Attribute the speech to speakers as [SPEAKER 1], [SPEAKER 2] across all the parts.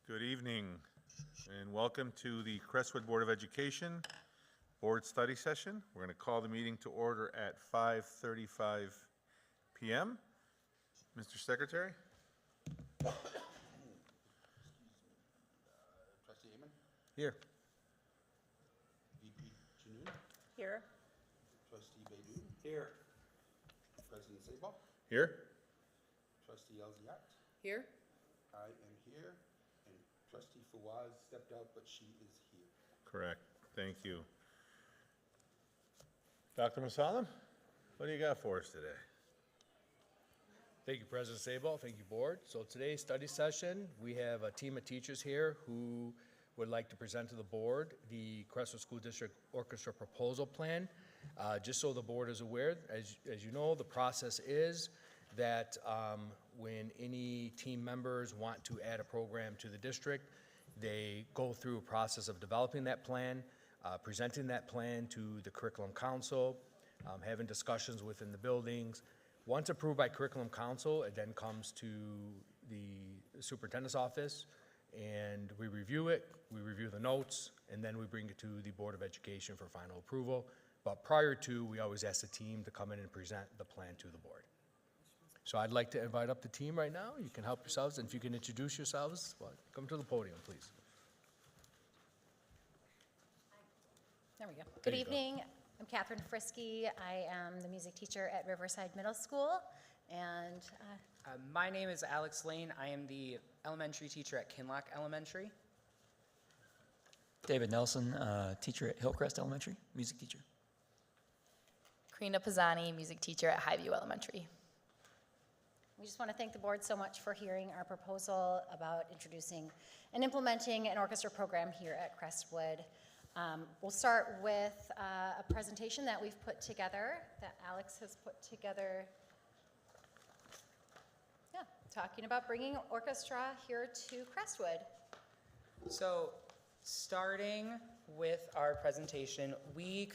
[SPEAKER 1] Good evening, and welcome to the Crestwood Board of Education Board Study Session. We're going to call the meeting to order at 5:35 p.m. Mr. Secretary?
[SPEAKER 2] Trustee Amon?
[SPEAKER 1] Here.
[SPEAKER 2] VP Janoon?
[SPEAKER 3] Here.
[SPEAKER 2] Trustee Baydoun? Here. President Sabal?
[SPEAKER 1] Here?
[SPEAKER 2] Trustee Elziat?
[SPEAKER 3] Here.
[SPEAKER 2] I am here, and Trustee Fawaz stepped out, but she is here.
[SPEAKER 1] Correct. Thank you. Dr. Masalam, what do you got for us today?
[SPEAKER 4] Thank you, President Sabal. Thank you, Board. So today's study session, we have a team of teachers here who would like to present to the Board the Crestwood School District Orchestra Proposal Plan. Just so the Board is aware, as you know, the process is that when any team members want to add a program to the district, they go through a process of developing that plan, presenting that plan to the Curriculum Council, having discussions within the buildings. Once approved by Curriculum Council, it then comes to the Superintendent's office, and we review it, we review the notes, and then we bring it to the Board of Education for final approval. But prior to, we always ask the team to come in and present the plan to the Board. So I'd like to invite up the team right now. You can help yourselves, and if you can introduce yourselves, come to the podium, please.
[SPEAKER 3] There we go.
[SPEAKER 5] Good
[SPEAKER 4] you go.
[SPEAKER 5] evening. I'm Catherine Frisky. I am the music teacher at Riverside Middle School. And
[SPEAKER 6] My name is Alex Lane. I am the elementary teacher at Kinlock Elementary.
[SPEAKER 7] David Nelson, teacher at Hillcrest Elementary, music teacher.
[SPEAKER 8] Karina Pisani, music teacher at Highview Elementary.
[SPEAKER 5] we just want to thank the board so much for hearing our proposal about introducing and implementing an orchestra program here at Crestwood. We'll start with a presentation that we've put together, that Alex has put together. Yeah, talking about bringing orchestra here to Crestwood.
[SPEAKER 6] So, starting with our presentation, we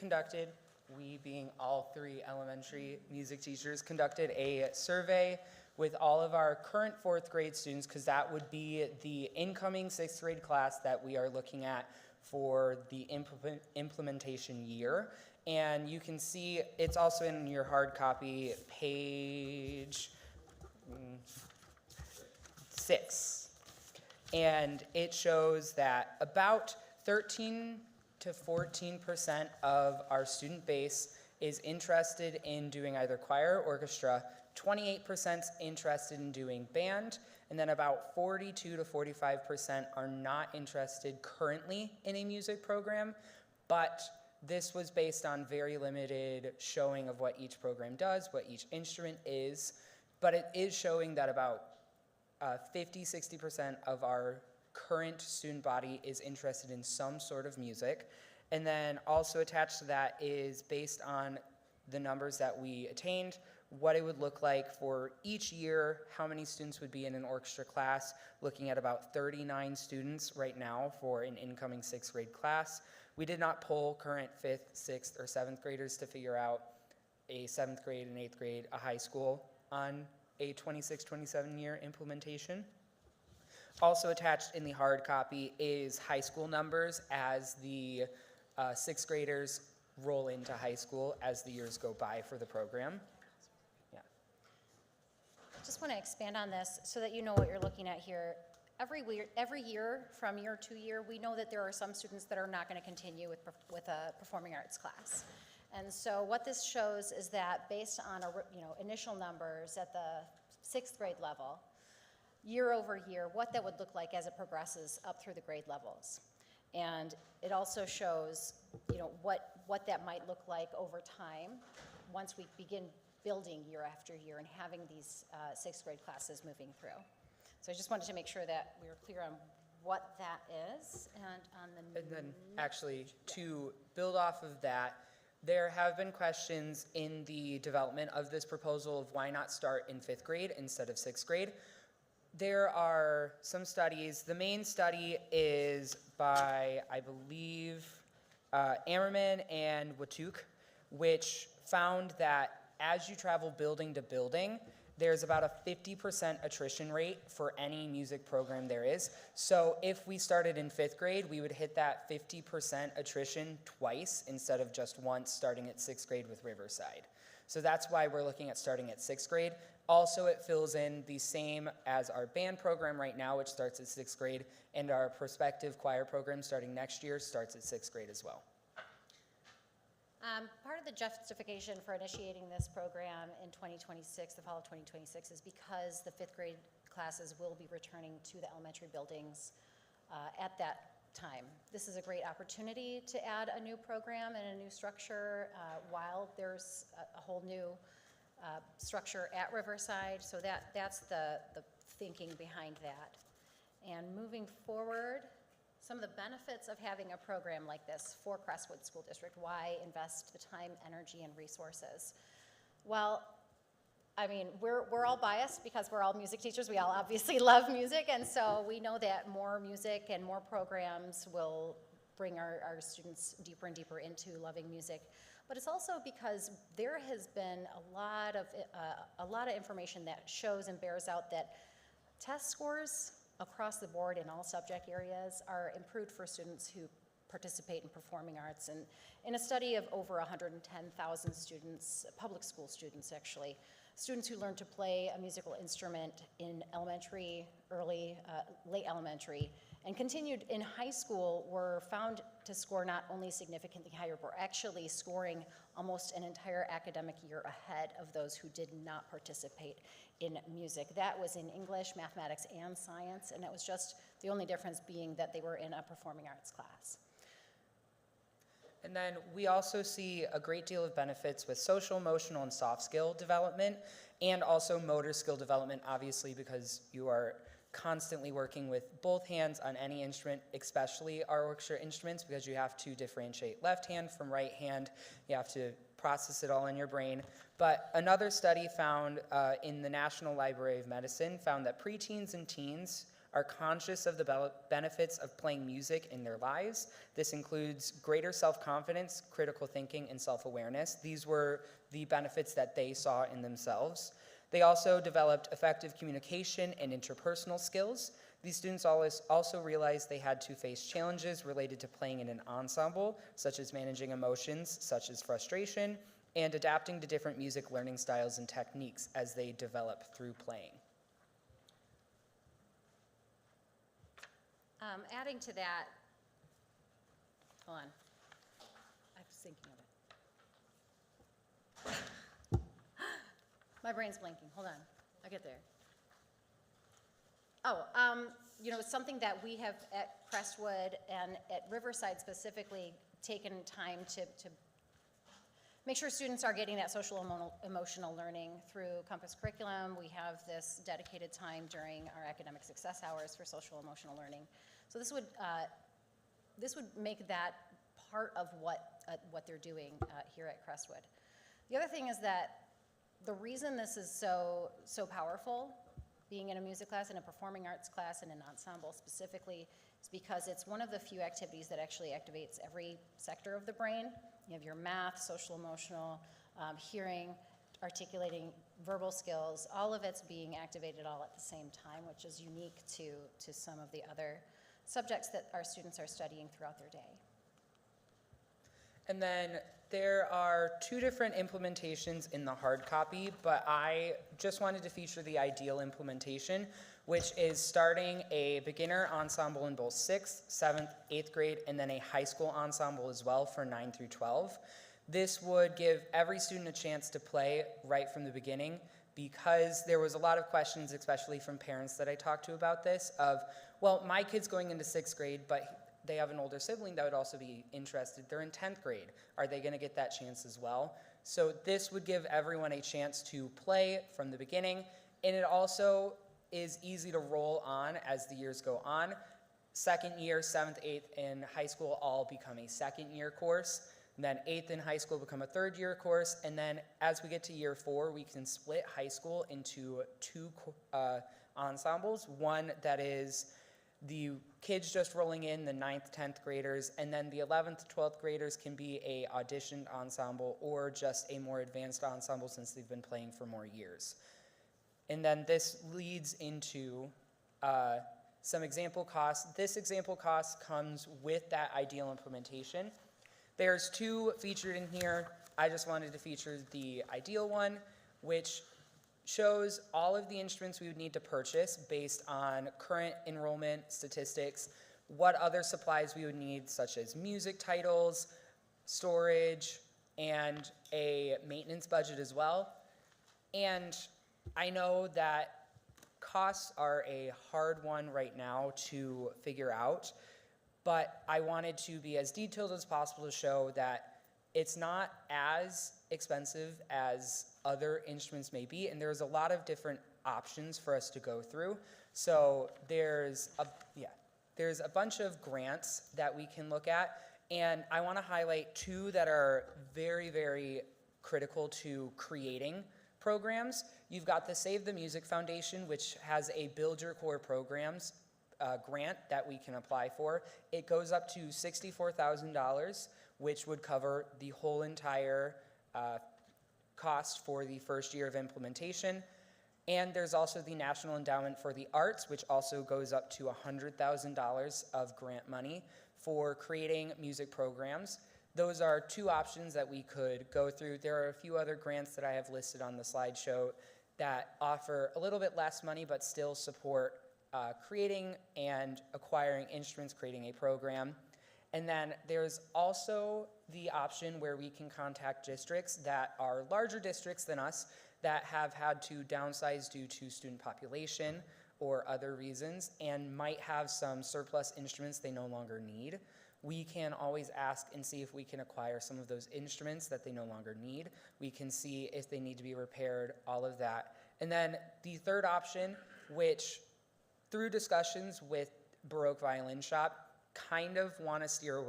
[SPEAKER 6] being all three elementary music teachers, conducted a survey with all of our current fourth grade students, because that would be the incoming sixth grade class that we are looking at for the implementation year. And you can see it's also in your hard copy, page 6. And it shows that about 13 to 14% of our student base is interested in doing either choir or orchestra, 28% interested in doing band, and then about 42 to 45% are not interested currently in a music program, but this was based on very limited showing of what each program does, what each instrument is, but it is showing that about 50-60% of our current student body is interested in some sort of music. And then also attached to that is based on the numbers that we attained, what it would look like for each year, how many students would be in an orchestra class, looking at about 39 students right now for an incoming sixth grade class. We did not poll current fifth, sixth, or seventh graders to figure out a seventh grade and eighth grade, a high school, on a 26-27 year implementation. Also attached in the hard copy is high school numbers as the sixth graders roll into high school as the years go by for the program. Yeah.
[SPEAKER 5] Just want to expand on this so that you know what you're looking at here. Every year, from year to year, we know that there are some students that are not going to continue with a performing arts class. And so what this shows is that based on initial numbers at the sixth grade level, year over year, what that would look like as it progresses up through the grade levels. And it also shows, what that might look like over time once we begin building year after year and having these sixth grade classes moving through. So I just wanted to make sure that we were clear on what that is. And on the
[SPEAKER 6] And then actually to build off of that, there have been questions in the development of this proposal of why not start in fifth grade instead of sixth grade. There are some studies. The main study is by, I believe, Ammerman and Watuk, which found that as you travel building to building, there's about a 50% attrition rate for any music program there is. So if we started in 5th grade, we would hit that 50% attrition twice instead of just once, starting at 6th grade with Riverside. So that's why we're looking at starting at 6th grade. Also, it fills in the same as our band program right now, which starts at 6th grade, and our prospective choir program starting next year starts at 6th grade as well.
[SPEAKER 5] Part of the justification for initiating this program in 2026, the fall of 2026, is because the 5th grade classes will be returning to the elementary buildings at that time. This is a great opportunity to add a new program and a new structure while there's a whole new structure at Riverside. So that's the thinking behind that. And moving forward, some of the benefits of having a program like this for Crestwood School District. Why invest the time, energy, and resources? Well, I mean, we're all biased because we're all music teachers. We all obviously love music, and so we know that more music and more programs will bring our students deeper and deeper into loving music. But it's also because there has been a lot of information that shows and bears out that test scores across the board in all subject areas are improved for students who participate in performing arts. And in a study of over 110,000 students, public school students actually, students who learn to play a musical instrument in elementary, late elementary, and continued in high school were found to score not only significantly higher, but actually scoring almost an entire academic year ahead of those who did not participate in music. That was in English, mathematics, and science, and it was just the only difference being that they were in a performing arts class.
[SPEAKER 6] And then we also see a great deal of benefits with social, emotional, and soft skill development, and also motor skill development, obviously, because you are constantly working with both hands on any instrument, especially our orchestra instruments, because you have to differentiate left hand from right hand. You have to process it all in your brain. But another study found in the National Library of Medicine found that preteens and teens are conscious of the benefits of playing music in their lives. This includes greater self-confidence, critical thinking, and self-awareness. These were the benefits that they saw in themselves. They also developed effective communication and interpersonal skills. These students also realized they had to face challenges related to playing in an ensemble, such as managing emotions, such as frustration, and adapting to different music learning styles and techniques as they develop through playing.
[SPEAKER 5] Adding to that, hold on, I was thinking of it. My brain's blinking, hold on, I'll get there. It's something that we have at Crestwood and at Riverside specifically taken time to make sure students are getting that social emotional learning through Compass curriculum. We have this dedicated time during our academic success hours for social emotional learning. So this would make that part of what they're doing here at Crestwood. The other thing is that the reason this is so powerful, being in a music class and a performing arts class and an ensemble specifically, is because it's one of the few activities that actually activates every sector of the brain. You have your math, social emotional, hearing, articulating, verbal skills, all of it's being activated all at the same time, which is unique to some of the other subjects that our students are studying throughout their day.
[SPEAKER 6] And then there are two different implementations in the hard copy, but I just wanted to feature the ideal implementation, which is starting a beginner ensemble in both 6th, 7th, 8th grade, and then a high school ensemble as well for 9 through 12. This would give every student a chance to play right from the beginning, because there was a lot of questions, especially from parents that I talked to about this, of, well, my kid's going into 6th grade, but they have an older sibling that would also be interested. They're in 10th grade. Are they going to get that chance as well? So this would give everyone a chance to play from the beginning, and it also is easy to roll on as the years go on. Second year, 7th, 8th, and high school all become a second-year course. And then 8th and high school become a third-year course. And then as we get to year 4, we can split high school into two ensembles. One that is the kids just rolling in, the 9th, 10th graders, and then the 11th, 12th graders can be a auditioned ensemble or just a more advanced ensemble since they've been playing for more years. And then this leads into some example costs. This example cost comes with that ideal implementation. There's two featured in here. I just wanted to feature the ideal one, which shows all of the instruments we would need to purchase based on current enrollment statistics, what other supplies we would need, such as music titles, storage, and a maintenance budget as well. And I know that costs are a hard one right now to figure out, but I wanted to be as detailed as possible to show that it's not as expensive as other instruments may be, and there's a lot of different options for us to go through. So there's a bunch of grants that we can look at, and I want to highlight two that are very, very critical to creating programs. You've got the Save the Music Foundation, which has a Build Your Core Programs grant that we can apply for. It goes up to $64,000, which would cover the whole entire cost for the first year of implementation. And there's also the National Endowment for the Arts, which also goes up to $100,000 of grant money for creating music programs. Those are two options that we could go through. There are a few other grants that I have listed on the slideshow that offer a little bit less money but still support creating and acquiring instruments, creating a program. And then there's also the option where we can contact districts that are larger districts than us that have had to downsize due to student population or other reasons and might have some surplus instruments they no longer need. We can always ask and see if we can acquire some of those instruments that they no longer need. We can see if they need to be repaired, all of that. And then the third option, which through discussions with Baroque Violin Shop, kind of want to steer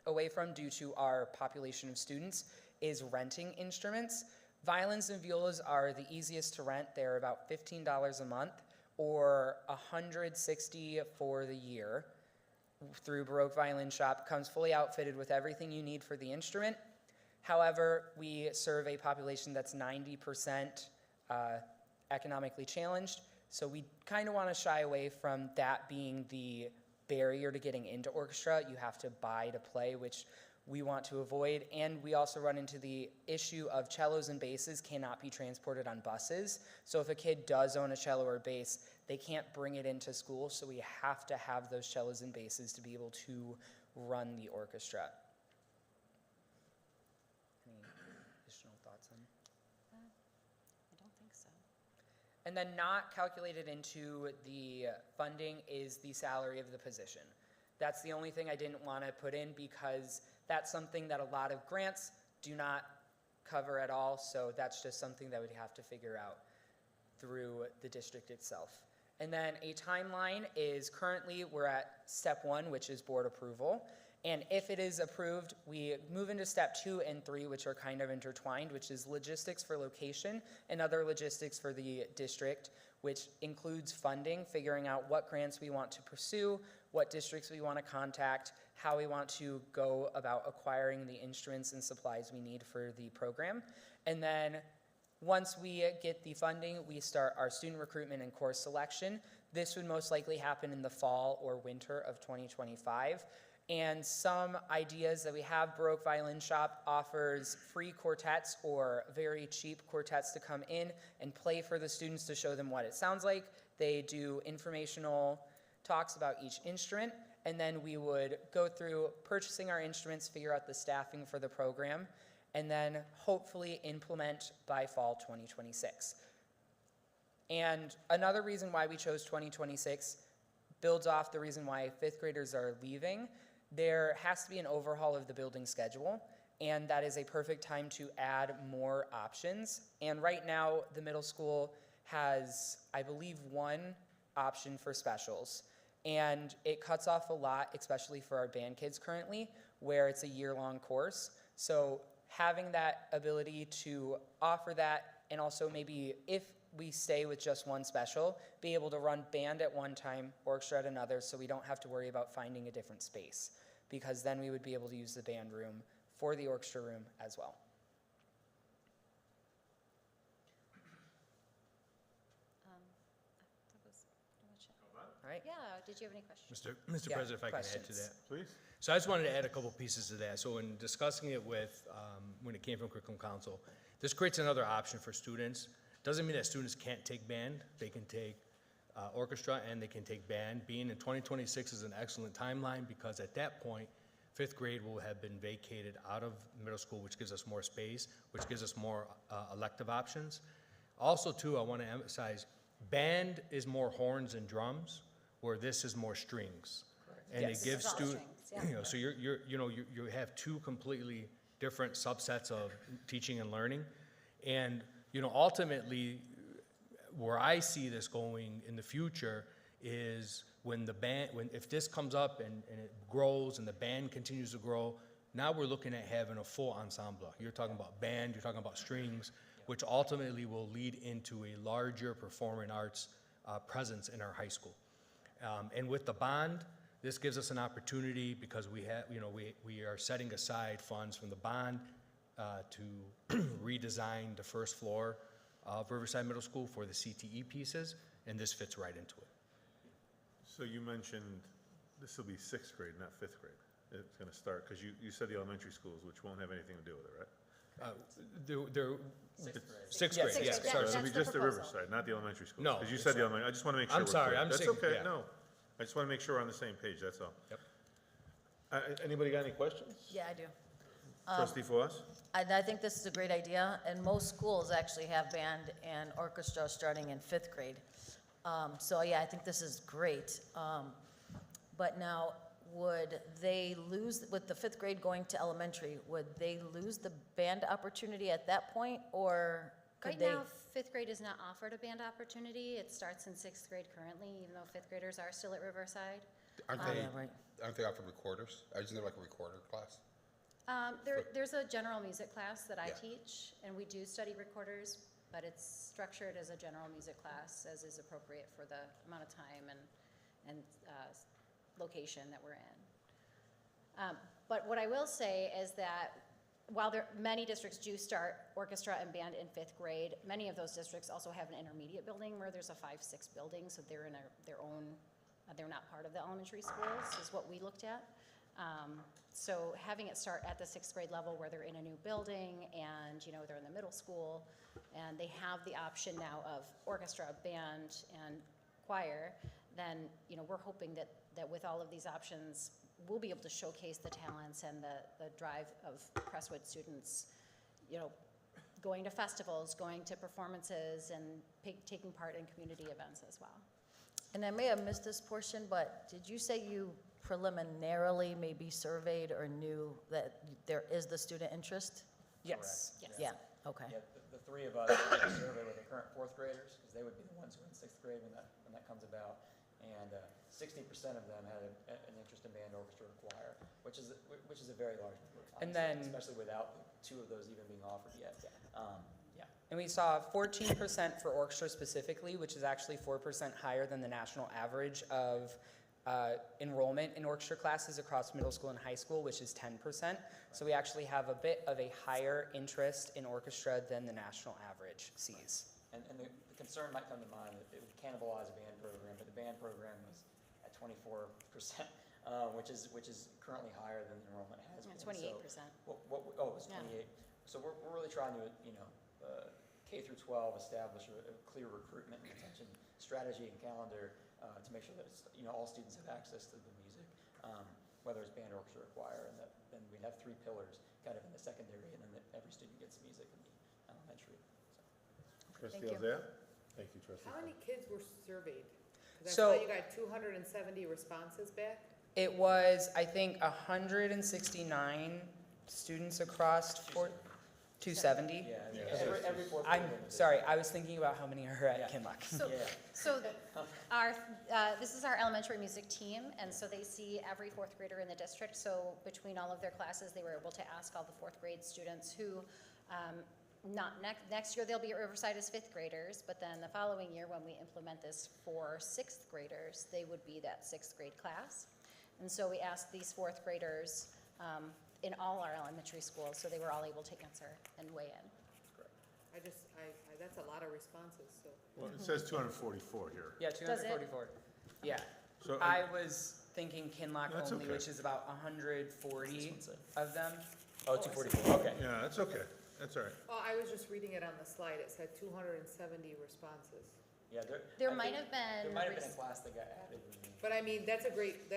[SPEAKER 6] away from due to our population of students, is renting instruments. Violins and violas are the easiest to rent. They're about $15 a month or $160 for the year. Through Baroque Violin Shop, comes fully outfitted with everything you need for the instrument. However, we serve a population that's 90% economically challenged, so we kind of want to shy away from that being the barrier to getting into orchestra. You have to buy to play, which we want to avoid. And we also run into the issue of cellos and basses cannot be transported on buses. So if a kid does own a cello or bass, they can't bring it into school, so we have to have those cellos and basses to be able to run the orchestra. Any additional thoughts on?
[SPEAKER 5] I don't think so.
[SPEAKER 6] And then not calculated into the funding is the salary of the position. That's the only thing I didn't want to put in because that's something that a lot of grants do not cover at all, so that's just something that we'd have to figure out through the district itself. And then a timeline is currently we're at step 1, which is board approval. And if it is approved, we move into step 2 and 3, which are kind of intertwined, which is logistics for location and other logistics for the district, which includes funding, figuring out what grants we want to pursue, what districts we want to contact, how we want to go about acquiring the instruments and supplies we need for the program. And then once we get the funding, we start our student recruitment and course selection. This would most likely happen in the fall or winter of 2025. And some ideas that we have, Baroque Violin Shop offers free quartets or very cheap quartets to come in and play for the students to show them what it sounds like. They do informational talks about each instrument, and then we would go through purchasing our instruments, figure out the staffing for the program, and then hopefully implement by fall 2026. And another reason why we chose 2026 builds off the reason why 5th graders are leaving. There has to be an overhaul of the building schedule, and that is a perfect time to add more options. And right now, the middle school has, I believe, 1 option for specials. And it cuts off a lot, especially for our band kids currently, where it's a year-long course. So having that ability to offer that, and also maybe if we stay with just 1 special, be able to run band at one time, orchestra at another, so we don't have to worry about finding a different space, because then we would be able to use the band room for the orchestra room as well.
[SPEAKER 3] right?
[SPEAKER 5] Yeah, did you have any questions?
[SPEAKER 4] Mr.
[SPEAKER 6] Yeah,
[SPEAKER 4] President, if I can add to
[SPEAKER 6] questions.
[SPEAKER 4] that.
[SPEAKER 1] Please?
[SPEAKER 4] So I just wanted to add a couple pieces to that. So in discussing it with, when it came from Curriculum Council, this creates another option for students. Doesn't mean that students can't take band. They can take orchestra and they can take band. Being in 2026 is an excellent timeline because at that point, fifth grade will have been vacated out of middle school, which gives us more space, which gives us more elective options. Also, too, I want to emphasize, band is more horns and drums, where this is more strings. And
[SPEAKER 6] Yes.
[SPEAKER 4] it gives
[SPEAKER 5] It's all
[SPEAKER 4] students,
[SPEAKER 5] strings, yeah.
[SPEAKER 4] so you have two completely different subsets of teaching and learning. And, ultimately, where I see this going in the future is if this comes up and it grows and the band continues to grow, now we're looking at having a full ensemble. You're talking about band, you're talking about strings, which ultimately will lead into a larger performing arts presence in our high school. And with the bond, this gives us an opportunity because we are setting aside funds from the bond to redesign the first floor of Riverside Middle School for the CTE pieces, and this fits right into it.
[SPEAKER 1] So you mentioned this will be sixth grade, not fifth grade. It's going to start, because you said the elementary schools, which won't have anything to do with it, right?
[SPEAKER 4] They're sixth
[SPEAKER 5] Yeah,
[SPEAKER 4] grade,
[SPEAKER 5] sixth
[SPEAKER 4] yes,
[SPEAKER 5] grade,
[SPEAKER 4] sorry.
[SPEAKER 1] So it'll be
[SPEAKER 5] That's the
[SPEAKER 1] just the
[SPEAKER 5] proposal.
[SPEAKER 1] Riverside, not the elementary schools?
[SPEAKER 4] No,
[SPEAKER 1] Because you
[SPEAKER 4] it's
[SPEAKER 1] said the
[SPEAKER 4] not.
[SPEAKER 1] elementary, I just want to make sure
[SPEAKER 4] I'm
[SPEAKER 1] we're
[SPEAKER 4] sorry,
[SPEAKER 1] clear.
[SPEAKER 4] I'm
[SPEAKER 1] That's
[SPEAKER 4] saying-
[SPEAKER 1] okay,
[SPEAKER 4] yeah.
[SPEAKER 1] no. I just want to make sure we're on the same page, that's all.
[SPEAKER 4] Yep.
[SPEAKER 1] Anybody got any questions?
[SPEAKER 3] Yeah, I do.
[SPEAKER 1] Trustee Foss?
[SPEAKER 3] I think this is a great idea, and most schools actually have band and orchestra starting in fifth grade. So, yeah, I think this is great. But now, would they lose, with the fifth grade going to elementary, would they lose the band opportunity at that point, or could
[SPEAKER 5] Right
[SPEAKER 3] they?
[SPEAKER 5] now, fifth grade is not offered a band opportunity. It starts in sixth grade currently, even though fifth graders are still at Riverside.
[SPEAKER 2] Aren't
[SPEAKER 3] Oh, yeah, right.
[SPEAKER 2] they offered recorders? Isn't there like a recorder class?
[SPEAKER 5] There's a general music class that I
[SPEAKER 2] Yeah.
[SPEAKER 5] teach, and we do study recorders, but it's structured as a general music class, as is appropriate for the amount of time and location that we're in. But what I will say is that while many districts do start orchestra and band in fifth grade, many of those districts also have an intermediate building where there's a 5-6 building, so they're in their own, they're not part of the elementary schools, is what we looked at. So having it start at the sixth grade level where they're in a new building and, they're in the middle school and they have the option now of orchestra, band, and choir, then, we're hoping that with all of these options, we'll be able to showcase the talents and the drive of Crestwood students, going to festivals, going to performances, and taking part in community events as well.
[SPEAKER 3] And I may have missed this portion, but did you say you preliminarily maybe surveyed or knew that there is the student interest?
[SPEAKER 6] Yes.
[SPEAKER 5] Yes.
[SPEAKER 3] Yeah, okay.
[SPEAKER 9] Yeah, the three of us did a survey with the current fourth graders, because they would be the ones who are in sixth grade when that comes about. And 60% of them had an interest in band, orchestra, or choir, which is a very large number.
[SPEAKER 6] And
[SPEAKER 9] honestly,
[SPEAKER 6] then-
[SPEAKER 9] especially without two of those even being offered yet. Yeah.
[SPEAKER 6] And we saw 14% for orchestra specifically, which is actually 4% higher than the national average of enrollment in orchestra classes across middle school and high school, which is 10%. So we actually have a bit of a higher interest in orchestra than the national average sees.
[SPEAKER 9] And the concern might come to mind that it would cannibalize a band program, but the band program was at 24%, which is currently higher than the enrollment has been.
[SPEAKER 5] 28%.
[SPEAKER 9] So it was
[SPEAKER 5] Yeah.
[SPEAKER 9] 28. So we're really trying to, K through 12 establish a clear recruitment and retention strategy and calendar to make sure that all students have access to the music, whether it's band, orchestra, or choir, and then we'd have three pillars kind of in the secondary, and then that every student gets music in the elementary.
[SPEAKER 1] Trustee
[SPEAKER 3] Thank you.
[SPEAKER 1] Elzaya? Thank you, Trustee.
[SPEAKER 10] How many kids were surveyed? 'Cause I
[SPEAKER 6] So-
[SPEAKER 10] saw you got 270 responses back.
[SPEAKER 6] It was, I think, 169 students across 270.
[SPEAKER 9] Yeah, every fourth
[SPEAKER 6] I'm
[SPEAKER 9] program is-
[SPEAKER 6] sorry, I was thinking about how many are at
[SPEAKER 9] Yeah.
[SPEAKER 6] Kinloch.
[SPEAKER 5] So this is our elementary music team, and so they see every fourth grader in the district. So between all of their classes, they were able to ask all the fourth grade students who, not next year they'll be at Riverside as fifth graders, but then the following year when we implement this for sixth graders, they would be that sixth grade class. And so we asked these fourth graders in all our elementary schools, so they were all able to answer and weigh in.
[SPEAKER 10] That's a lot of responses, so.
[SPEAKER 1] Well, it says 244 here.
[SPEAKER 6] Yeah,
[SPEAKER 5] Does it?
[SPEAKER 6] 244. Yeah.
[SPEAKER 1] So,
[SPEAKER 6] I was thinking Kinlock
[SPEAKER 1] That's
[SPEAKER 6] only,
[SPEAKER 1] okay.
[SPEAKER 6] which is about 140 of them.
[SPEAKER 4] Oh, 244, okay.
[SPEAKER 1] yeah, that's okay, that's all right.
[SPEAKER 10] Oh, I was just reading it on the slide, it said 270 responses.
[SPEAKER 9] Yeah,
[SPEAKER 5] There
[SPEAKER 9] I
[SPEAKER 5] might
[SPEAKER 9] think
[SPEAKER 5] have been.
[SPEAKER 9] There might have been a class that got added.
[SPEAKER 10] But I mean, that's a great,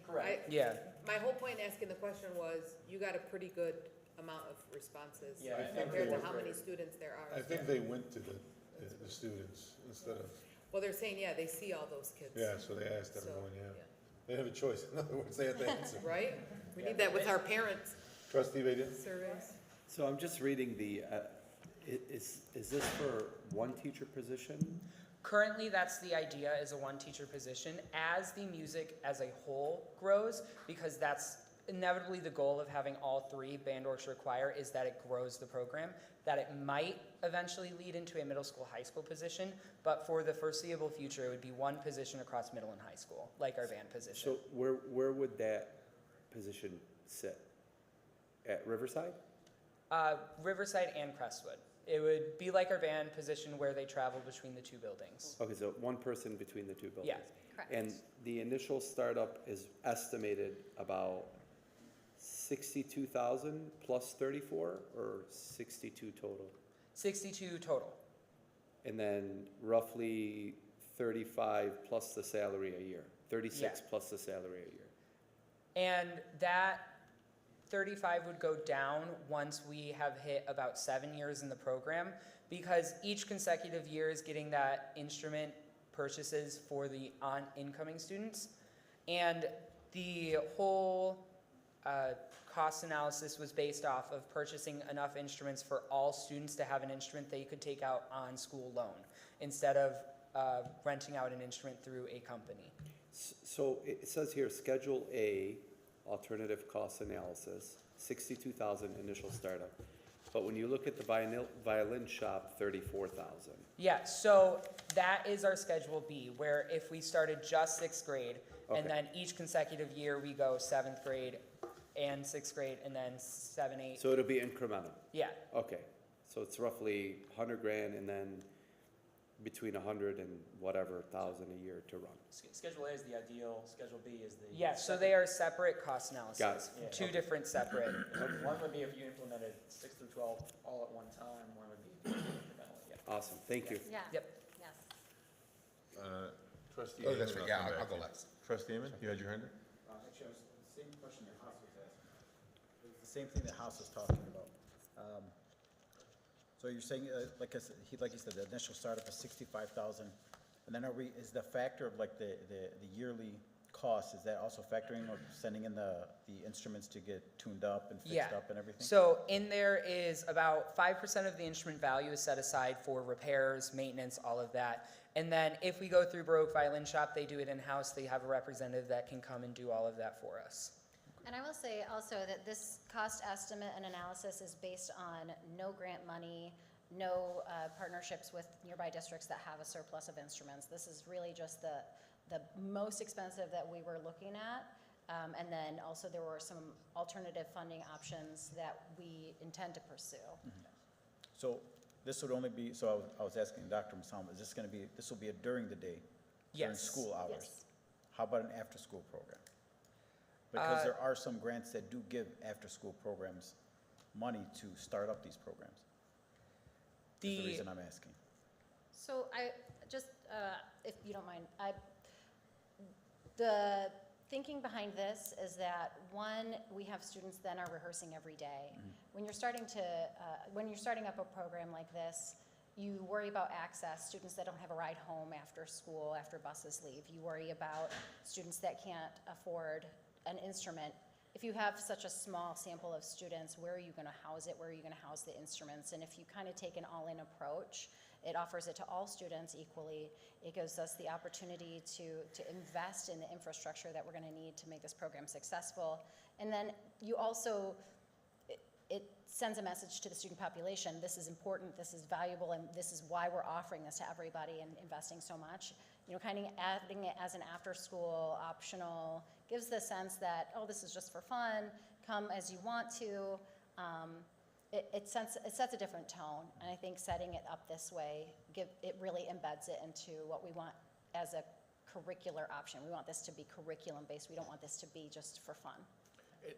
[SPEAKER 9] Correct.
[SPEAKER 6] Yeah.
[SPEAKER 10] my whole point in asking the question was, you got a pretty good amount of responses
[SPEAKER 9] Yeah, I think
[SPEAKER 10] compared
[SPEAKER 1] they
[SPEAKER 10] to
[SPEAKER 1] were
[SPEAKER 10] how many
[SPEAKER 9] great.
[SPEAKER 10] students there
[SPEAKER 1] I
[SPEAKER 10] are.
[SPEAKER 1] think they went to the students instead of,
[SPEAKER 10] Well, they're saying, yeah, they see all those kids.
[SPEAKER 1] yeah, so they asked
[SPEAKER 10] So,
[SPEAKER 1] everyone, yeah. They have a choice, in other words, they have to answer.
[SPEAKER 10] Right? We
[SPEAKER 9] Yeah.
[SPEAKER 10] need that with our parents
[SPEAKER 1] Trustee Badin?
[SPEAKER 10] surveys.
[SPEAKER 11] So I'm just reading is this for one teacher position?
[SPEAKER 6] Currently, that's the idea, is a one teacher position. As the music as a whole grows, because that's inevitably the goal of having all three, band, orchestra, choir, is that it grows the program, that it might eventually lead into a middle school, high school position, but for the foreseeable future, it would be one position across middle and high school, like our band position.
[SPEAKER 11] So where would that position sit? At Riverside?
[SPEAKER 6] Riverside and Crestwood. It would be like our band position where they travel between the two buildings.
[SPEAKER 11] Okay, so one person between the two buildings?
[SPEAKER 6] Yeah,
[SPEAKER 5] correct.
[SPEAKER 11] And the initial startup is estimated about 62,000 plus 34 or 62 total?
[SPEAKER 6] 62 total.
[SPEAKER 11] And then roughly 35 plus the salary a year, 36
[SPEAKER 6] Yeah.
[SPEAKER 11] plus the salary a year.
[SPEAKER 6] And that 35 would go down once we have hit about 7 years in the program, because each consecutive year is getting that instrument purchases for the incoming students. And the whole cost analysis was based off of purchasing enough instruments for all students to have an instrument they could take out on school loan, instead of renting out an instrument through a company.
[SPEAKER 11] So it says here, Schedule A, alternative cost analysis, 62,000 initial startup. But when you look at the violin shop, 34,000.
[SPEAKER 6] Yeah, so that is our Schedule B, where if we started just sixth grade,
[SPEAKER 11] Okay.
[SPEAKER 6] and then each consecutive year we go seventh grade and sixth grade, and then 7, 8,
[SPEAKER 11] So it'll be incremental.
[SPEAKER 6] yeah.
[SPEAKER 11] Okay, so it's roughly 100 grand and then between 100 and whatever thousand a year to run.
[SPEAKER 9] Schedule A is the ideal, Schedule B is the.
[SPEAKER 6] Yeah, so they are separate cost analysis.
[SPEAKER 11] Got it.
[SPEAKER 9] Yeah.
[SPEAKER 6] Two different separate.
[SPEAKER 9] One would be if you implemented 6 through 12 all at one time, one would be incremental, yeah.
[SPEAKER 11] Awesome, thank you.
[SPEAKER 5] Yeah.
[SPEAKER 6] Yep.
[SPEAKER 5] Yes.
[SPEAKER 1] Trustee
[SPEAKER 2] Oh,
[SPEAKER 1] Amon,
[SPEAKER 2] that's right, yeah,
[SPEAKER 1] come
[SPEAKER 2] I'll
[SPEAKER 1] back
[SPEAKER 2] go
[SPEAKER 1] to you.
[SPEAKER 2] last.
[SPEAKER 1] Trustee Amon, you had your hand up?
[SPEAKER 12] Actually, the same question that House was asking. It's the same thing that House was talking about. So you're saying, like you said, the initial startup is 65,000, and then is the factor of like the yearly cost, is that also factoring or sending in the instruments to get tuned up and
[SPEAKER 6] Yeah.
[SPEAKER 12] fixed up and everything?
[SPEAKER 6] So in there is about 5% of the instrument value is set aside for repairs, maintenance, all of that. And then if we go through Baroque Violin Shop, they do it in-house. They have a representative that can come and do all of that for us.
[SPEAKER 5] And I will say also that this cost estimate and analysis is based on no grant money, no partnerships with nearby districts that have a surplus of instruments. This is really just the most expensive that we were looking at. And then also there were some alternative funding options that we intend to pursue.
[SPEAKER 12] So this would only be, so I was asking Dr. Musamma, is this going to be, this will be a during the day? During
[SPEAKER 6] Yes.
[SPEAKER 12] school hours?
[SPEAKER 5] Yes.
[SPEAKER 12] How about an after-school program? Because there are some grants that do give after-school programs money to start up these programs. That's the reason I'm asking.
[SPEAKER 5] So I just, if you don't mind, the thinking behind this is that, one, we have students then are rehearsing every day. When you're starting up a program like this, you worry about access, students that don't have a ride home after school, after buses leave. You worry about students that can't afford an instrument. If you have such a small sample of students, where are you going to house it? Where are you going to house the instruments? And if you kind of take an all-in approach, it offers it to all students equally. It gives us the opportunity to invest in the infrastructure that we're going to need to make this program successful. And then you also, it sends a message to the student population. This is important, this is valuable, and this is why we're offering this to everybody and investing so much. You know, kind of adding it as an after-school optional gives the sense that, oh, this is just for fun, come as you want to. It sets a different tone, and I think setting it up this way, it really embeds it into what we want as a curricular option. We want this to be curriculum-based. We don't want this to be just for fun.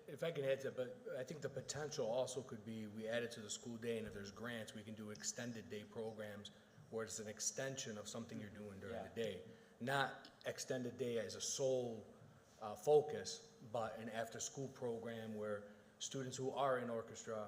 [SPEAKER 4] If I can add to that, but I think the potential also could be, we add it to the school day, and if there's grants, we can do extended day programs where it's an extension of something you're doing during the day. Not extended day as a sole focus, but an after-school program where students who are in orchestra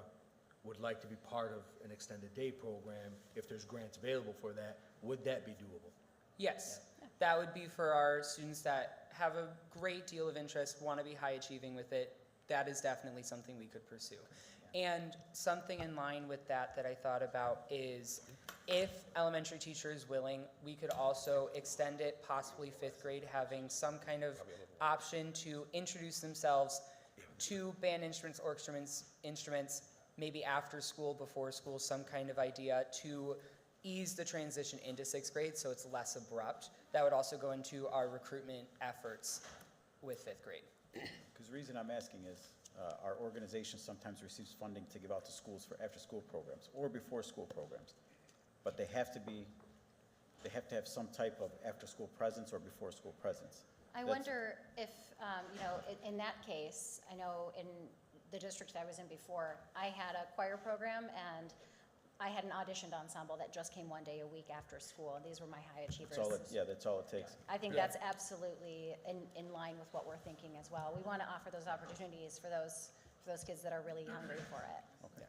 [SPEAKER 4] would like to be part of an extended day program. If there's grants available for that, would that be doable?
[SPEAKER 6] Yes, that would be for our students that have a great deal of interest, want to be high achieving with it. That is definitely something we could pursue. And something in line with that I thought about is if elementary teacher is willing, we could also extend it, possibly 5th grade, having some kind of option to introduce themselves to band instruments, orchestra instruments, maybe after school, before school, some kind of idea to ease the transition into 6th grade so it's less abrupt. That would also go into our recruitment efforts with 5th grade.
[SPEAKER 12] Because the reason I'm asking is, our organization sometimes receives funding to give out to schools for after-school programs or before-school programs. But they have to have some type of after-school presence or before-school presence.
[SPEAKER 5] I wonder if, in that case, I know in the district I was in before, I had a choir program and I had an auditioned ensemble that just came one day a week after school, and these were my high achievers.
[SPEAKER 12] That's all it takes.
[SPEAKER 5] I think that's absolutely in line with what we're thinking as well. We want to offer those opportunities for those kids that are really hungry for it.
[SPEAKER 12] Okay.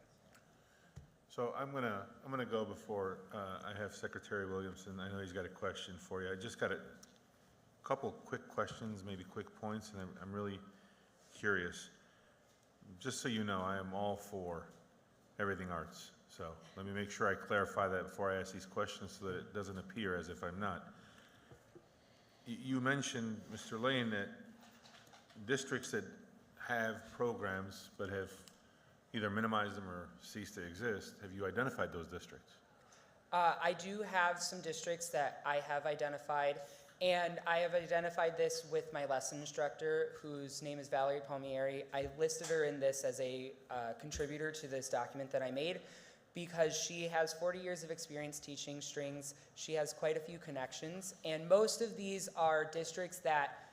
[SPEAKER 1] So I'm gonna go before I have Secretary Williamson. I know he's got a question for you. I just got a couple quick questions, maybe quick points, and I'm really curious. Just so you know, I am all for everything arts. So let me make sure I clarify that before I ask these questions so that it doesn't appear as if I'm not. You mentioned, Mr. Lane, that districts that have programs but have either minimized them or ceased to exist, have you identified those districts?
[SPEAKER 6] I do have some districts that I have identified, and I have identified this with my lesson instructor, whose name is Valerie Palmieri. I listed her in this as a contributor to this document that I made because she has 40 years of experience teaching strings. She has quite a few connections, and most of these are districts that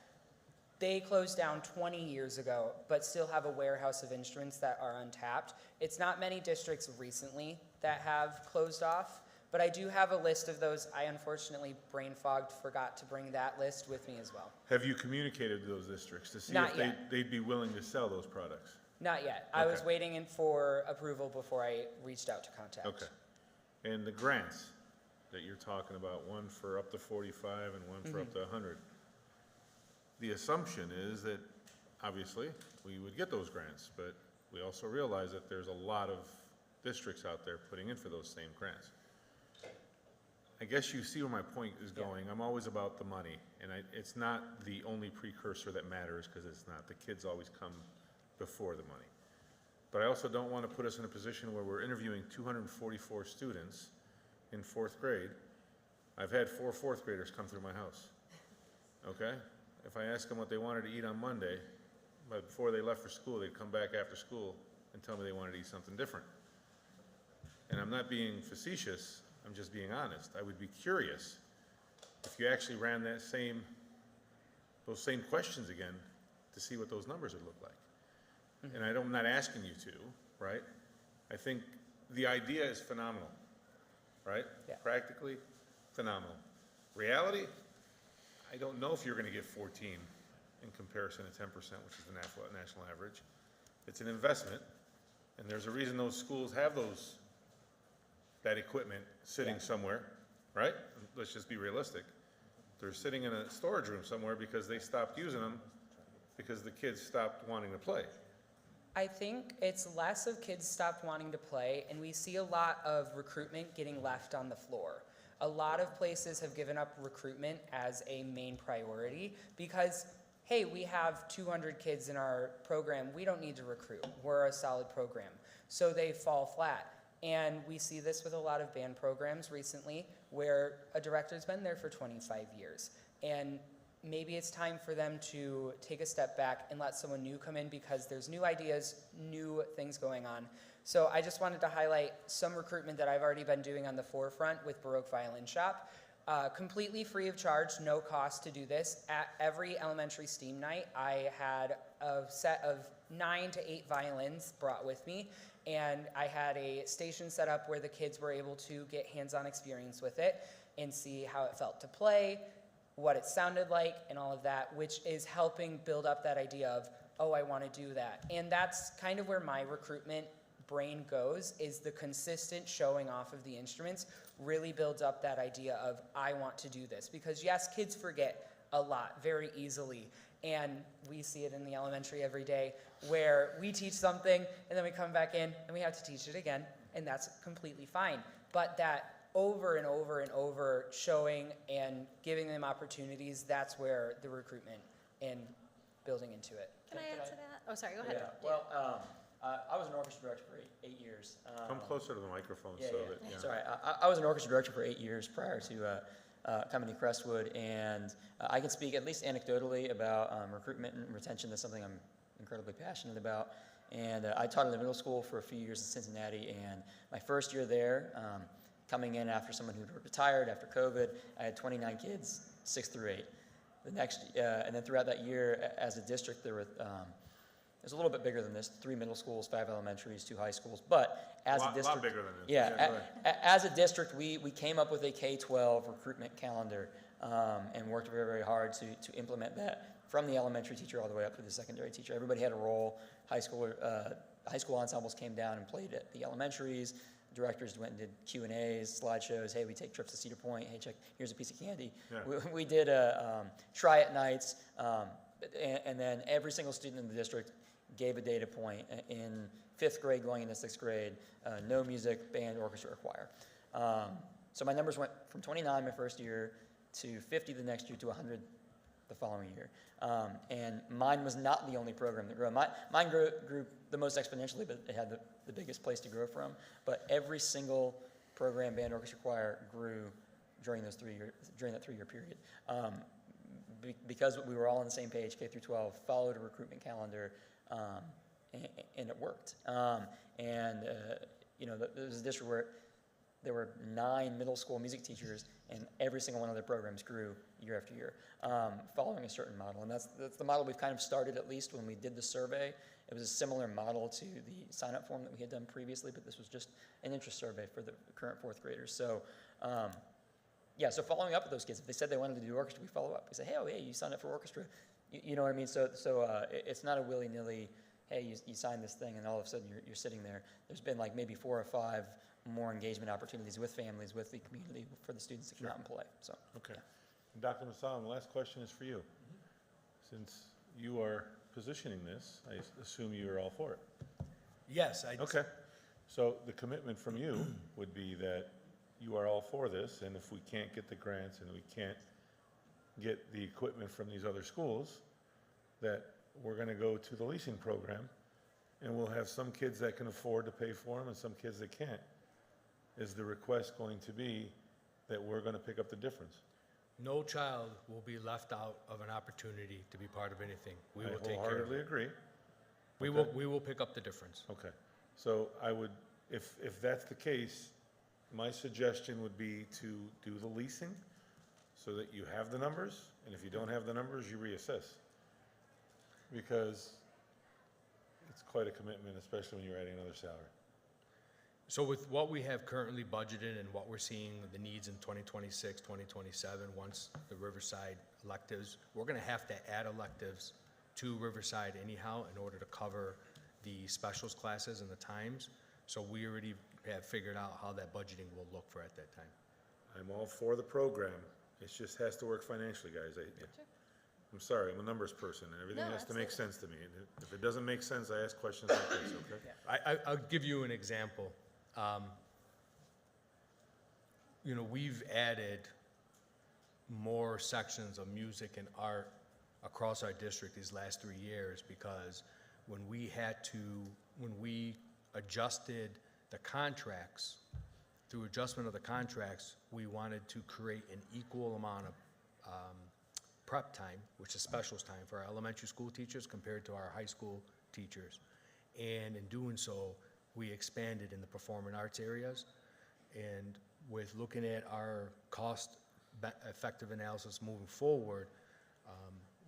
[SPEAKER 6] they closed down 20 years ago, but still have a warehouse of instruments that are untapped. It's not many districts recently that have closed off, but I do have a list of those. I unfortunately brain fogged, forgot to bring that list with me as well.
[SPEAKER 1] Have you communicated to those districts to see
[SPEAKER 6] Not
[SPEAKER 1] if
[SPEAKER 6] yet.
[SPEAKER 1] they'd be willing to sell those products?
[SPEAKER 6] Not yet. I was
[SPEAKER 1] Okay.
[SPEAKER 6] waiting for approval before I reached out to contact.
[SPEAKER 1] Okay. And the grants that you're talking about, one for up to 45 and one for up to 100, the assumption is that obviously we would get those grants, but we also realize that there's a lot of districts out there putting in for those same grants. I guess you see where my point is going. I'm always about the money, and it's not the only precursor that matters, because it's not. The kids always come before the money. But I also don't want to put us in a position where we're interviewing 244 students in 4th grade. I've had 4 4th graders come through my house, okay? If I asked them what they wanted to eat on Monday, but before they left for school, they'd come back after school and tell me they wanted to eat something different. And I'm not being facetious, I'm just being honest. I would be curious if you actually ran those same questions again to see what those numbers would look like. And I'm not asking you to, right? I think the idea is phenomenal, right?
[SPEAKER 6] Yeah.
[SPEAKER 1] Practically phenomenal. Reality, I don't know if you're going to get 14 in comparison to 10%, which is the national average. It's an investment, and there's a reason those schools have that equipment sitting somewhere, right? Let's just be realistic. They're sitting in a storage room somewhere because they stopped using them because the kids stopped wanting to play.
[SPEAKER 6] I think it's less of kids stopped wanting to play, and we see a lot of recruitment getting left on the floor. A lot of places have given up recruitment as a main priority because, hey, we have 200 kids in our program. We don't need to recruit. We're a solid program. So they fall flat. And we see this with a lot of band programs recently where a director's been there for 25 years. And maybe it's time for them to take a step back and let someone new come in because there's new ideas, new things going on. So I just wanted to highlight some recruitment that I've already been doing on the forefront with Baroque Violin Shop. Completely free of charge, no cost to do this. At every elementary STEAM night, I had a set of 9 to 8 violins brought with me, and I had a station set up where the kids were able to get hands-on experience with it and see how it felt to play, what it sounded like, and all of that, which is helping build up that idea of, oh, I want to do that. And that's kind of where my recruitment brain goes, is the consistent showing off of the instruments really builds up that idea of, I want to do this. Because yes, kids forget a lot very easily, and we see it in the elementary every day, where we teach something and then we come back in and we have to teach it again, and that's completely fine. But that over and over and over showing and giving them opportunities, that's where the recruitment and building into it.
[SPEAKER 5] Can I add to that? Oh, sorry, go ahead.
[SPEAKER 9] Yeah, well, I was an orchestra director for eight years.
[SPEAKER 1] Come closer to the microphone
[SPEAKER 9] Yeah,
[SPEAKER 1] so
[SPEAKER 9] yeah.
[SPEAKER 1] that, yeah.
[SPEAKER 9] Sorry, I was an orchestra director for 8 years prior to coming to Crestwood, and I can speak at least anecdotally about recruitment and retention. That's something I'm incredibly passionate about. And I taught in the middle school for a few years in Cincinnati, and my first year there, coming in after someone who retired after COVID, I had 29 kids, 6 through 8. The next, and then throughout that year, as a district, there were it was a little bit bigger than this: 3 middle schools, 5 elementaries, 2 high schools. But as a district,
[SPEAKER 1] lot bigger than this.
[SPEAKER 9] yeah,
[SPEAKER 1] go ahead.
[SPEAKER 9] as a district, we came up with a K-12 recruitment calendar and worked very, very hard to implement that from the elementary teacher all the way up to the secondary teacher. Everybody had a role. High school ensembles came down and played at the elementaries. Directors went and did Q&As, slideshows. Hey, we take trips to Cedar Point. Hey, check, here's a piece of candy.
[SPEAKER 1] Yeah.
[SPEAKER 9] We did try-it nights, and then every single student in the district gave a data point. In 5th grade going into 6th grade, no music, band, orchestra, or choir. So my numbers went from 29 my first year to 50 the next year to 100 the following year. And mine was not the only program that grew. Mine grew the most exponentially, but it had the biggest place to grow from. But every single program, band, orchestra, choir grew during that 3-year period. Because we were all on the same page, K through 12, followed a recruitment calendar, and it worked. You know, there was a district where there were 9 middle school music teachers, and every single one of their programs grew year after year, following a certain model. And that's the model we've kind of started, at least when we did the survey. It was a similar model to the sign-up form that we had done previously, but this was just an interest survey for the current 4th graders. So, yeah, so following up with those kids, if they said they wanted to do orchestra, we follow up. We say, hey, oh, hey, you signed up for orchestra. You know what I mean? So it's not a willy-nilly, hey, you signed this thing, and all of a sudden you're sitting there. There's been like maybe 4 or 5 more engagement opportunities with families, with the community, for the students to come out and play. So,
[SPEAKER 1] Okay.
[SPEAKER 9] yeah.
[SPEAKER 1] Dr. Masalam, the last question is for you. Since you are positioning this, I assume you are all for it.
[SPEAKER 4] Yes,
[SPEAKER 1] Okay. So the commitment from you would be that you are all for this, and if we can't get the grants and we can't get the equipment from these other schools, that we're going to go to the leasing program, and we'll have some kids that can afford to pay for them and some kids that can't. Is the request going to be that we're going to pick up the difference?
[SPEAKER 4] No child will be left out of an opportunity to be part of anything. We will
[SPEAKER 1] I
[SPEAKER 4] take care of
[SPEAKER 1] wholeheartedly
[SPEAKER 4] it.
[SPEAKER 1] agree.
[SPEAKER 4] We will pick up the difference.
[SPEAKER 1] Okay. So I would, if that's the case, my suggestion would be to do the leasing so that you have the numbers, and if you don't have the numbers, you reassess. Because it's quite a commitment, especially when you're adding another salary.
[SPEAKER 4] So with what we have currently budgeted and what we're seeing, the needs in 2026, 2027, once the Riverside electives, we're going to have to add electives to Riverside anyhow in order to cover the specials classes and the times. So we already have figured out how that budgeting will look for at that time.
[SPEAKER 1] I'm all for the program. It just has to work financially, guys. I'm sorry, I'm a numbers person, and everything has to make sense to me. And if it doesn't make sense, I ask questions like this, okay?
[SPEAKER 4] I'll give you an example. You know, we've added more sections of music and art across our district these last 3 years because when we adjusted the contracts, through adjustment of the contracts, we wanted to create an equal amount of prep time, which is specials time for our elementary school teachers compared to our high school teachers. And in doing so, we expanded in the performing arts areas. And with looking at our cost cost-effective analysis moving forward,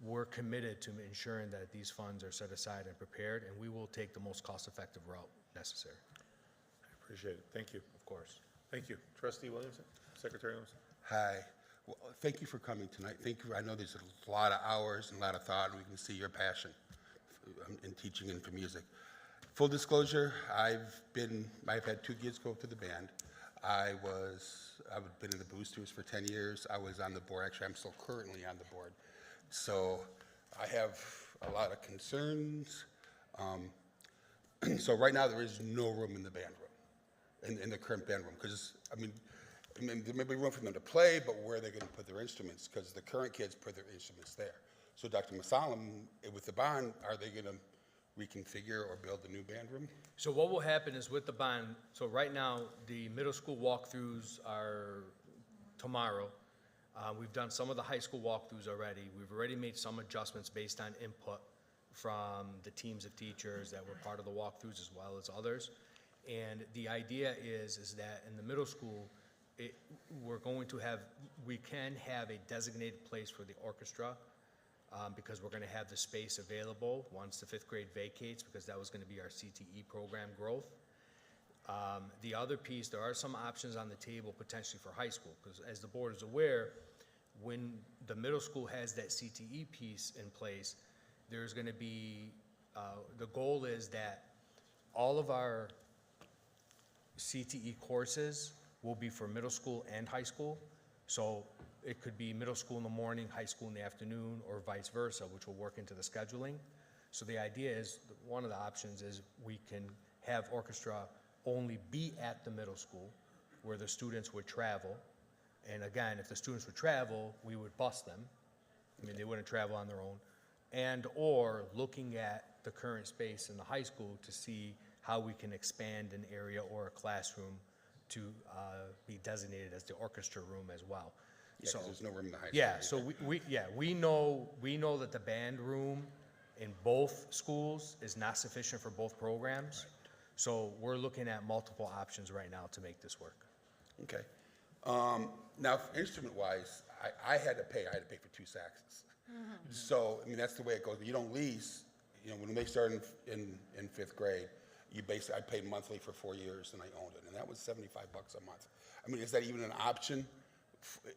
[SPEAKER 4] we're committed to ensuring that these funds are set aside and prepared, and we will take the most cost-effective route necessary.
[SPEAKER 1] I appreciate it. Thank you.
[SPEAKER 4] Of course.
[SPEAKER 1] Thank you. Trustee Williamson, Secretary Williamson.
[SPEAKER 2] Hi. Well, thank you for coming tonight. Thank you. I know there's a lot of hours and a lot of thought, and we can see your passion in teaching and for music. Full disclosure, I've had 2 kids go to the band. I've been in the boosters for 10 years. I was on the board. Actually, I'm still currently on the board. So I have a lot of concerns. So right now, there is no room in the band room, in the current band room, because, I mean, there may be room for them to play, but where are they going to put their instruments? Because the current kids put their instruments there. So Dr. Masalam, with the bond, are they going to reconfigure or build a new band room?
[SPEAKER 4] So what will happen is with the bond, so right now, the middle school walkthroughs are tomorrow. We've done some of the high school walkthroughs already. We've already made some adjustments based on input from the teams of teachers that were part of the walkthroughs as well as others. And the idea is that in the middle school, we can have a designated place for the orchestra because we're going to have the space available once the 5th grade vacates, because that was going to be our CTE program growth. The other piece, there are some options on the table potentially for high school, because as the board is aware, when the middle school has that CTE piece in place, there's going to be, the goal is that all of our CTE courses will be for middle school and high school. So it could be middle school in the morning, high school in the afternoon, or vice versa, which will work into the scheduling. So the idea is, one of the options is we can have orchestra only be at the middle school where the students would travel. And again, if the students would travel, we would bus them. I mean, they wouldn't travel on their own. And or looking at the current space in the high school to see how we can expand an area or a classroom to be designated as the orchestra room as well.
[SPEAKER 2] Yeah,
[SPEAKER 4] So
[SPEAKER 2] 'cause there's no room in the high school.
[SPEAKER 4] Yeah, so we know that the band room in both schools is not sufficient for both programs. So we're looking at multiple options right now to make this work.
[SPEAKER 2] Okay. Now, instrument-wise, I had to pay for 2 saxes. So, I mean, that's the way it goes. You don't lease, when they started in 5th grade, I paid monthly for 4 years and I owned it, and that was $75 a month. I mean, is that even an option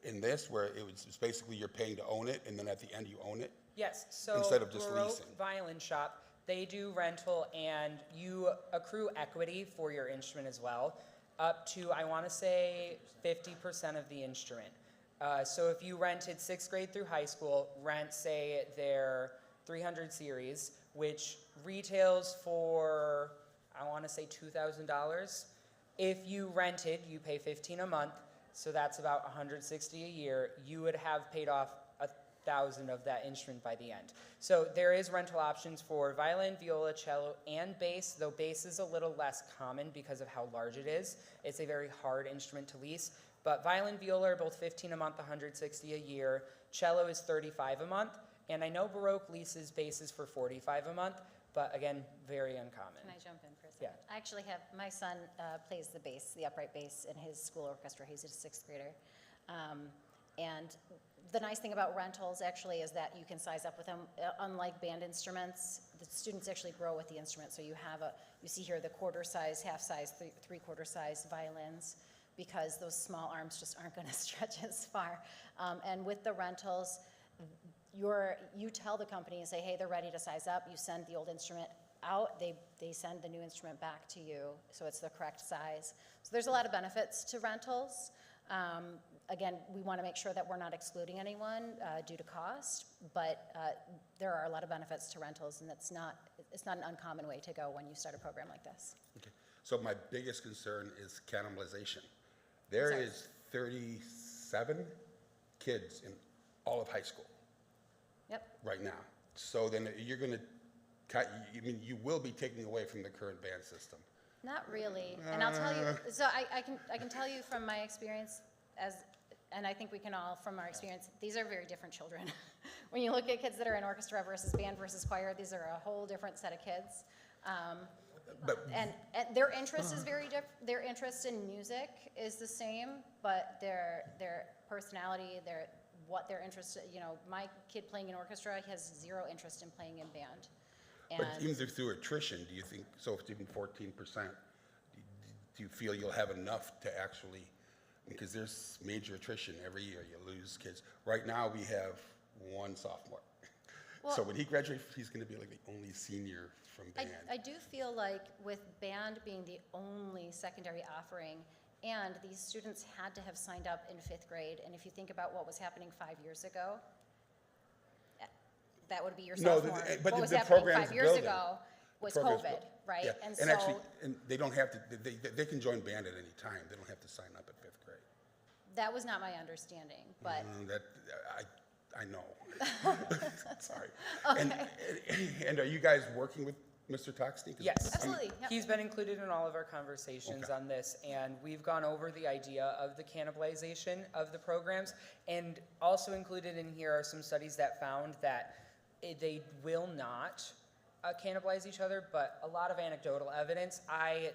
[SPEAKER 2] in this, where it's basically you're paying to own it, and then at the end you own it?
[SPEAKER 6] Yes, so
[SPEAKER 2] Instead of just
[SPEAKER 6] Baroque
[SPEAKER 2] leasing.
[SPEAKER 6] Violin Shop, they do rental, and you accrue equity for your instrument as well, up to, I want to say, 50% of the instrument. So if you rented 6th grade through high school, rent, say, their 300 series, which retails for, I want to say, $2,000. If you rented, you pay $15 a month, so that's about $160 a year. You would have paid off $1,000 of that instrument by the end. So there is rental options for violin, viola, cello, and bass, though bass is a little less common because of how large it is. It's a very hard instrument to lease. But violin, viola are both $15 a month, $160 a year. Cello is $35 a month. And I know Baroque leases basses for $45 a month, but again, very uncommon.
[SPEAKER 5] Can I jump in for a second?
[SPEAKER 6] Yeah.
[SPEAKER 5] I actually have, my son plays the bass, the upright bass, in his school orchestra. He's a 6th grader. And the nice thing about rentals actually is that you can size up with them. Unlike band instruments, the students actually grow with the instrument. So you see here the quarter size, half size, 3/4 size violins, because those small arms just aren't going to stretch as far. And with the rentals, you tell the company and say, hey, they're ready to size up. You send the old instrument out, they send the new instrument back to you, so it's the correct size. So there's a lot of benefits to rentals. Again, we want to make sure that we're not excluding anyone due to cost, but there are a lot of benefits to rentals, and it's not an uncommon way to go when you start a program like this.
[SPEAKER 2] Okay. So my biggest concern is cannibalization. There is 37 kids in all of high school.
[SPEAKER 5] Yep.
[SPEAKER 2] Right now. So then you're going to, you will be taking away from the current band system.
[SPEAKER 5] Not really, and I'll tell you, so I can tell you from my experience and I think we can all, from our experience, these are very different children. When you look at kids that are in orchestra versus band versus choir, these are a whole different set of kids. And their interest is very their interest in music is the same, but their personality, what they're interested, my kid playing in orchestra, he has zero interest in playing in band.
[SPEAKER 2] But
[SPEAKER 5] And
[SPEAKER 2] even through attrition, do you think, so if it's even 14%, do you feel you'll have enough to actually, because there's major attrition every year, you lose kids. Right now, we have one sophomore. So when he graduates, he's gonna be like the only senior from band.
[SPEAKER 5] I do feel like with band being the only secondary offering, and these students had to have signed up in 5th grade, and if you think about what was happening 5 years ago, that would be your
[SPEAKER 2] No,
[SPEAKER 5] sophomore.
[SPEAKER 2] but
[SPEAKER 5] What was
[SPEAKER 2] the
[SPEAKER 5] happening
[SPEAKER 2] program's
[SPEAKER 5] 5 years
[SPEAKER 2] building.
[SPEAKER 5] ago was
[SPEAKER 2] Program's
[SPEAKER 5] COVID,
[SPEAKER 2] built.
[SPEAKER 5] right?
[SPEAKER 2] Yeah,
[SPEAKER 5] And
[SPEAKER 2] and actually,
[SPEAKER 5] so
[SPEAKER 2] and they don't have to, they can join band at any time. They don't have to sign up at 5th grade.
[SPEAKER 5] that was not my understanding, but
[SPEAKER 2] That, I know. Sorry. And are you guys working with Mr. Toxtine?
[SPEAKER 6] Yes.
[SPEAKER 5] absolutely. Yep.
[SPEAKER 6] He's been included in all of our conversations
[SPEAKER 2] Okay.
[SPEAKER 6] on this, and we've gone over the idea of the cannibalization of the programs, and also included in here are some studies that found that they will not cannibalize each other, but a lot of anecdotal evidence.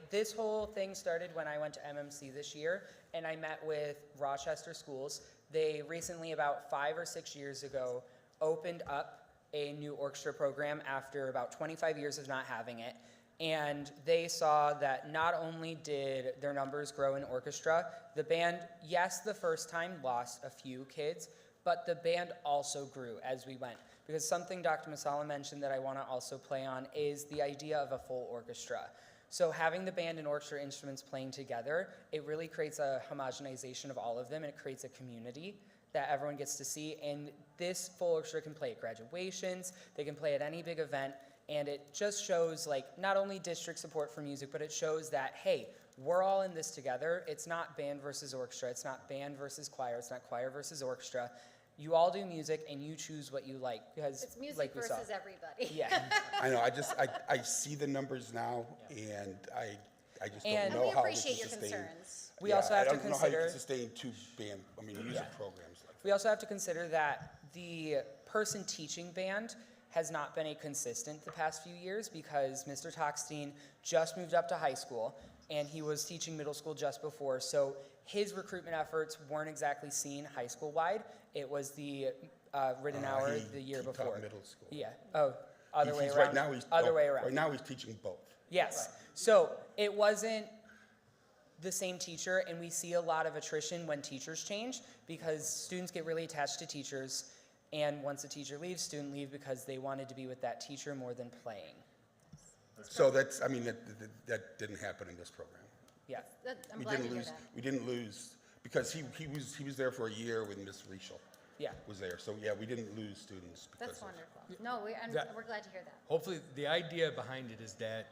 [SPEAKER 6] This whole thing started when I went to MMC this year, and I met with Rochester Schools. They recently, about 5 or 6 years ago, opened up a new orchestra program after about 25 years of not having it. And they saw that not only did their numbers grow in orchestra, the band, yes, the first time lost a few kids, but the band also grew as we went. Because something Dr. Masala mentioned that I want to also play on is the idea of a full orchestra. So having the band and orchestra instruments playing together, it really creates a homogenization of all of them, and it creates a community that everyone gets to see. And this full orchestra can play at graduations, they can play at any big event, and it just shows not only district support for music, but it shows that, hey, we're all in this together. It's not band versus orchestra, it's not band versus choir, it's not choir versus orchestra. You all do music and you choose what you like, because
[SPEAKER 5] It's music
[SPEAKER 6] like we saw.
[SPEAKER 5] versus everybody.
[SPEAKER 6] Yeah.
[SPEAKER 2] I know, I see the numbers now, and I just don't
[SPEAKER 6] And
[SPEAKER 2] know
[SPEAKER 5] we
[SPEAKER 2] how we can
[SPEAKER 5] appreciate your
[SPEAKER 2] sustain.
[SPEAKER 5] concerns.
[SPEAKER 6] We also have to
[SPEAKER 2] I don't know how you can
[SPEAKER 6] consider-
[SPEAKER 2] sustain two music programs like that.
[SPEAKER 6] We also have to consider that the person teaching band has not been a consistent the past few years, because Mr. Toxtine just moved up to high school and he was teaching middle school just before. So his recruitment efforts weren't exactly seen high school wide. It was the written hour the year
[SPEAKER 2] He taught
[SPEAKER 6] before.
[SPEAKER 2] middle school.
[SPEAKER 6] Yeah. Oh, other way
[SPEAKER 2] He's-
[SPEAKER 6] around.
[SPEAKER 2] Right now, he's
[SPEAKER 6] Other way around.
[SPEAKER 2] Right now, he's teaching both.
[SPEAKER 6] Yes. So it wasn't the same teacher, and we see a lot of attrition when teachers change, because students get really attached to teachers, and once a teacher leaves, students leave because they wanted to be with that teacher more than playing.
[SPEAKER 2] So that's, that didn't happen in this program.
[SPEAKER 6] Yeah.
[SPEAKER 5] I'm
[SPEAKER 2] We
[SPEAKER 5] glad to
[SPEAKER 2] didn't
[SPEAKER 5] hear
[SPEAKER 2] lose.
[SPEAKER 5] that.
[SPEAKER 2] We didn't lose because he was there for a year when Miss Rachel
[SPEAKER 6] Yeah.
[SPEAKER 2] was there. So yeah, we didn't lose students. Because
[SPEAKER 5] That's
[SPEAKER 2] of-
[SPEAKER 5] wonderful. No, we're glad to hear that.
[SPEAKER 4] Hopefully, the idea behind it is that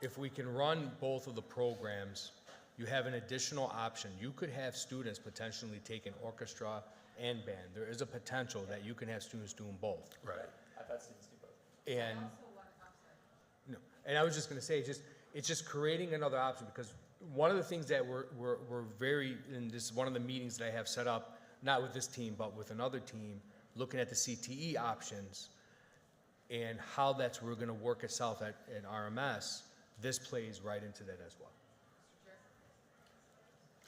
[SPEAKER 4] if we can run both of the programs, you have an additional option. You could have students potentially taking orchestra and band. There is a potential that you can have students doing both.
[SPEAKER 2] Right.
[SPEAKER 9] I've had students do both.
[SPEAKER 4] And, no, and I was just gonna say, it's just creating another option, because one of the things that we're very, and this is one of the meetings that I have set up, not with this team, but with another team, looking at the CTE options and how that's we're gonna work itself at RMS, this plays right into that as well.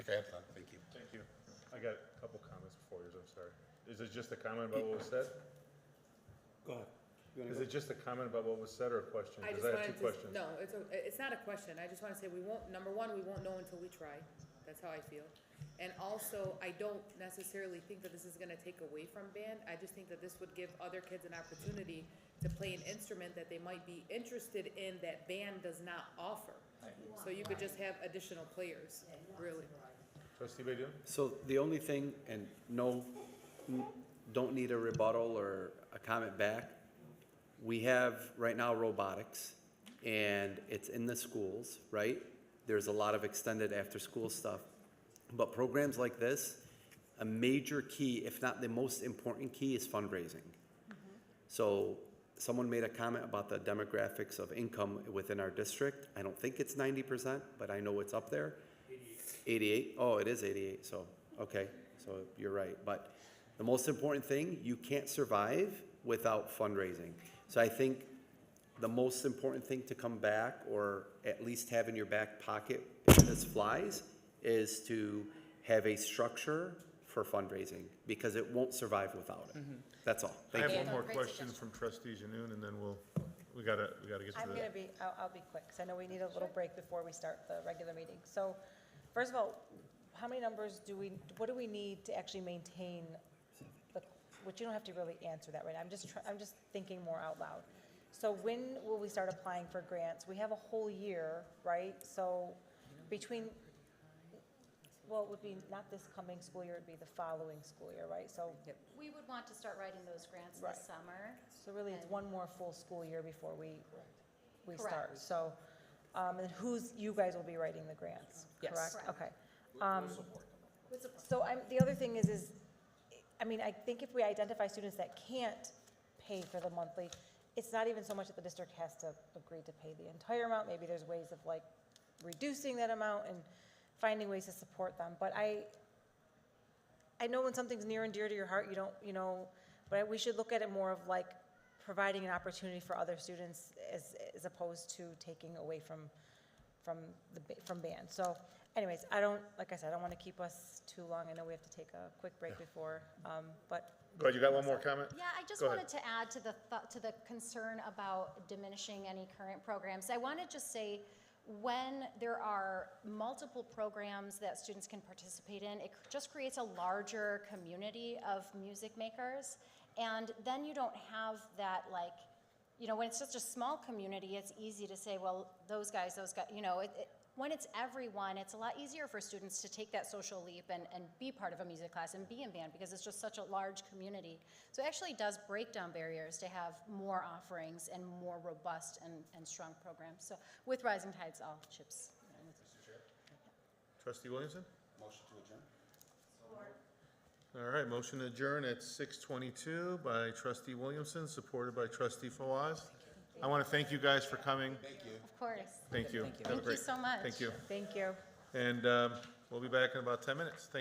[SPEAKER 2] Okay, I'm done. Thank you.
[SPEAKER 1] Thank you. I got a couple comments before yours, I'm sorry. Is it just a comment about what was said?
[SPEAKER 11] Go ahead. You wanna
[SPEAKER 1] Is
[SPEAKER 11] go?
[SPEAKER 1] it just a comment about what was said or a question?
[SPEAKER 10] I
[SPEAKER 1] Because
[SPEAKER 10] just
[SPEAKER 1] I have
[SPEAKER 10] wanted
[SPEAKER 1] two
[SPEAKER 10] to,
[SPEAKER 1] questions.
[SPEAKER 10] no, it's not a question, I just wanna say, we won't, number one, we won't know until we try, that's how I feel. And also, I don't necessarily think that this is gonna take away from band, I just think that this would give other kids an opportunity to play an instrument that they might be interested in that band does not offer. So you could just have additional players, really.
[SPEAKER 1] Trustee Baidoon?
[SPEAKER 11] So the only thing, and no, don't need a rebuttal or a comment back. We have right now robotics, and it's in the schools, right? There's a lot of extended after-school stuff. But programs like this, a major key, if not the most important key, is fundraising. So someone made a comment about the demographics of income within our district. I don't think it's 90%, but I know it's up there. 88? Oh, it is 88, so, okay, so you're right. But the most important thing, you can't survive without fundraising. So I think the most important thing to come back, or at least have in your back pocket if this flies, is to have a structure for fundraising, because it won't survive without it. That's all.
[SPEAKER 1] I
[SPEAKER 11] Thank
[SPEAKER 1] have
[SPEAKER 11] you.
[SPEAKER 1] one more question from trustee Janoon, and then we gotta get to
[SPEAKER 13] I'm
[SPEAKER 1] that.
[SPEAKER 13] gonna be, I'll be quick, because I know we need a little break before we start the regular meeting. So, first of all, how many numbers what do we need to actually maintain which you don't have to really answer that right now. I'm just thinking more out loud. So when will we start applying for grants? We have a whole year, right? So well, it would be not this coming school year, it'd be the following school year, right? So,
[SPEAKER 5] We would want to start writing those grants
[SPEAKER 13] Right.
[SPEAKER 5] this summer.
[SPEAKER 13] so really it's one more full school year before we start.
[SPEAKER 5] Correct.
[SPEAKER 13] So, and you guys will be writing the grants,
[SPEAKER 6] Yes.
[SPEAKER 13] correct?
[SPEAKER 5] Correct.
[SPEAKER 13] Okay. So the other thing is, I mean, I think if we identify students that can't pay for the monthly, it's not even so much that the district has to agree to pay the entire amount. Maybe there's ways of like reducing that amount and finding ways to support them. But I know when something's near and dear to your heart, but we should look at it more of like providing an opportunity for other students as opposed to taking away from band. So anyways, like I said, I don't want to keep us too long. I know we have to take a quick break before, but.
[SPEAKER 1] Go ahead, you got one more comment?
[SPEAKER 5] Yeah, I just
[SPEAKER 1] Go ahead.
[SPEAKER 5] wanted to add to the concern about diminishing any current programs. I want to just say, when there are multiple programs that students can participate in, it just creates a larger community of music makers. And then you don't have that, like, when it's just a small community, it's easy to say, well, those guys, when it's everyone, it's a lot easier for students to take that social leap and be part of a music class and be in band, because it's just such a large community. So it actually does break down barriers to have more offerings and more robust and strong programs. So with Rising Tides, all ships.
[SPEAKER 1] Trustee Williamson?
[SPEAKER 2] Motion to adjourn?
[SPEAKER 1] All right, motion to adjourn at 6:22 by trustee Williamson, supported by trustee Fawaz. I want to thank you guys for coming.
[SPEAKER 2] Thank you.
[SPEAKER 5] Of course.
[SPEAKER 1] Thank you.
[SPEAKER 7] Thank you.
[SPEAKER 1] Have a
[SPEAKER 5] Thank you
[SPEAKER 1] great-
[SPEAKER 5] so much.
[SPEAKER 1] Thank you.
[SPEAKER 13] Thank you.
[SPEAKER 1] And we'll be back in about 10 minutes. Thank you.